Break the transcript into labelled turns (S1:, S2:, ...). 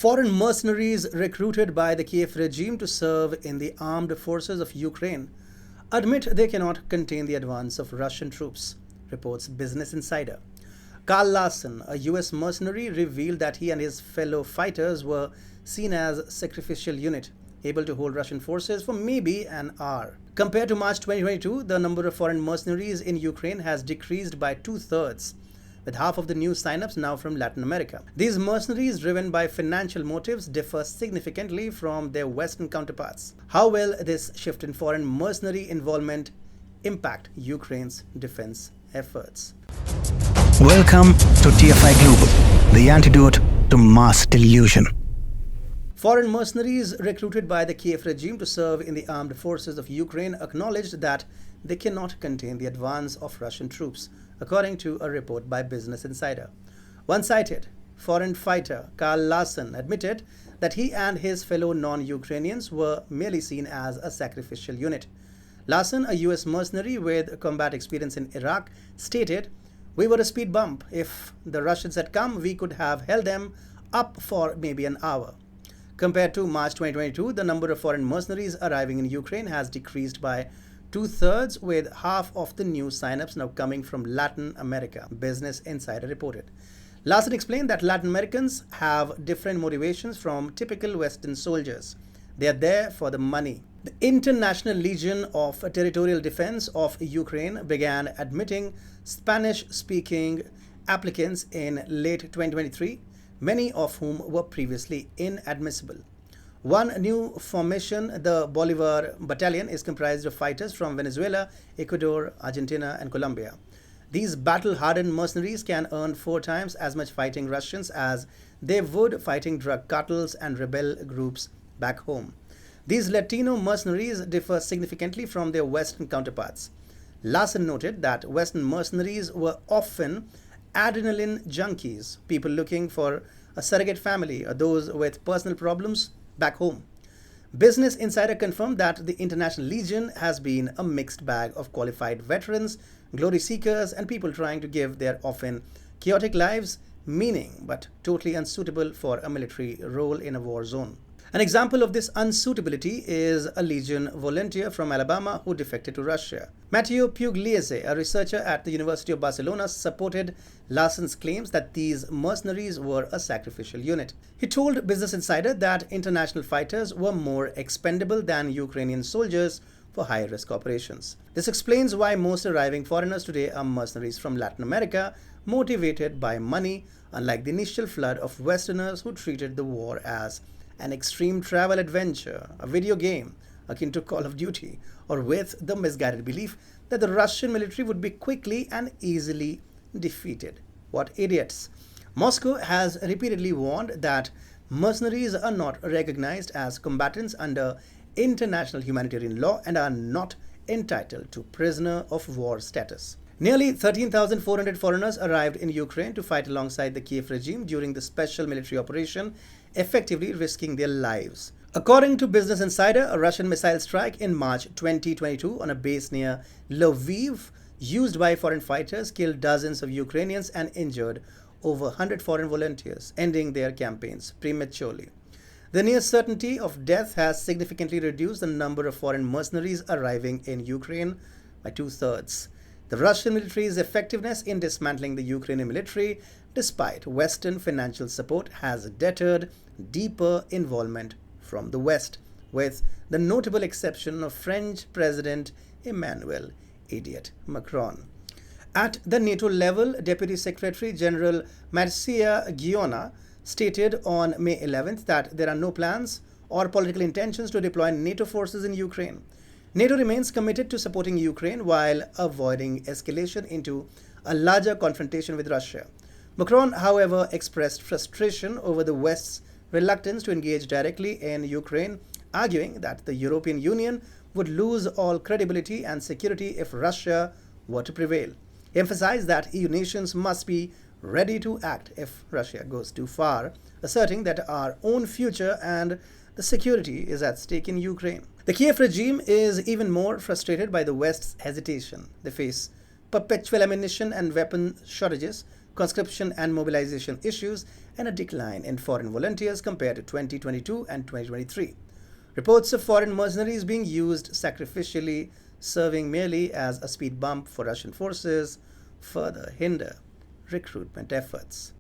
S1: Foreign mercenaries recruited by the Kiev regime to serve in the armed forces of Ukraine admit they cannot contain the advance of Russian troops, reports Business Insider. Carl Larson, a US mercenary, revealed that he and his fellow fighters were seen as a sacrificial unit, able to hold Russian forces for maybe an hour. Compared to March 2022, the number of foreign mercenaries in Ukraine has decreased by two-thirds, with half of the new signups now from Latin America. These mercenaries, driven by financial motives, differ significantly from their Western counterparts. How will this shift in foreign mercenary involvement impact Ukraine's defense efforts?
S2: Welcome to TFIGlobal, the antidote to mass delusion.
S1: Foreign mercenaries recruited by the Kiev regime to serve in the armed forces of Ukraine acknowledged that they cannot contain the advance of Russian troops, according to a report by Business Insider. One-sided foreign fighter Carl Larson admitted that he and his fellow non-Ukrainians were merely seen as a sacrificial unit. Larson, a US mercenary with combat experience in Iraq, stated, "We were a speed bump. If the Russians had come, we could have held them up for maybe an hour." Compared to March 2022, the number of foreign mercenaries arriving in Ukraine has decreased by two-thirds, with half of the new signups now coming from Latin America, Business Insider reported. Larson explained that Latin Americans have different motivations from typical Western soldiers. They are there for the money. The International Legion of Territorial Defense of Ukraine began admitting Spanish-speaking applicants in late 2023, many of whom were previously inadmissible. One new formation, the Bolivar Battalion, is comprised of fighters from Venezuela, Ecuador, Argentina, and Colombia. These battle-hardened mercenaries can earn 4 times as much fighting Russians as they would fighting drug cartels and rebel groups back home. These Latino mercenaries differ significantly from their Western counterparts. Larson noted that Western mercenaries were often adrenaline junkies, people looking for a surrogate family, or those with personal problems back home. Business Insider confirmed that the International Legion has been a mixed bag of qualified veterans, glory seekers, and people trying to give their often chaotic lives meaning, but totally unsuitable for a military role in a war zone. An example of this unsuitability is a Legion volunteer from Alabama who defected to Russia. Matteo Pugliese, a researcher at the University of Barcelona, supported Larson's claims that these mercenaries were a sacrificial unit. He told Business Insider that international fighters were more expendable than Ukrainian soldiers for high-risk operations. This explains why most arriving foreigners today are mercenaries from Latin America, motivated by money, unlike the initial flood of Westerners who treated the war as an extreme travel adventure, a video game akin to Call of Duty, or with the misguided belief that the Russian military would be quickly and easily defeated. What idiots! Moscow has repeatedly warned that mercenaries are not recognized as combatants under international humanitarian law and are not entitled to prisoner of war status. Nearly 13,400 foreigners arrived in Ukraine to fight alongside the Kiev regime during the special military operation, effectively risking their lives. According to Business Insider, a Russian missile strike in March 2022 on a base near Lviv, used by foreign fighters, killed dozens of Ukrainians and injured over 100 foreign volunteers, ending their campaigns prematurely. The near certainty of death has significantly reduced the number of foreign mercenaries arriving in Ukraine by two-thirds. The Russian military's effectiveness in dismantling the Ukrainian military, despite Western financial support, has deterred deeper involvement from the West, with the notable exception of French President Emmanuel "Idiot" Macron. At the NATO level, Deputy Secretary General Marcia Guiona stated on May 11th that there are no plans or political intentions to deploy NATO forces in Ukraine. NATO remains committed to supporting Ukraine while avoiding escalation into a larger confrontation with Russia. Macron, however, expressed frustration over the West's reluctance to engage directly in Ukraine, arguing that the European Union would lose all credibility and security if Russia were to prevail. He emphasized that EU nations must be ready to act if Russia goes too far, asserting that our own future and the security is at stake in Ukraine. The Kiev regime is even more frustrated by the West's hesitation. They face perpetual ammunition and weapon shortages, conscription and mobilization issues, and a decline in foreign volunteers compared to 2022 and 2023. Reports of foreign mercenaries being used sacrificially, serving merely as a speed bump for Russian forces, further hinder recruitment efforts.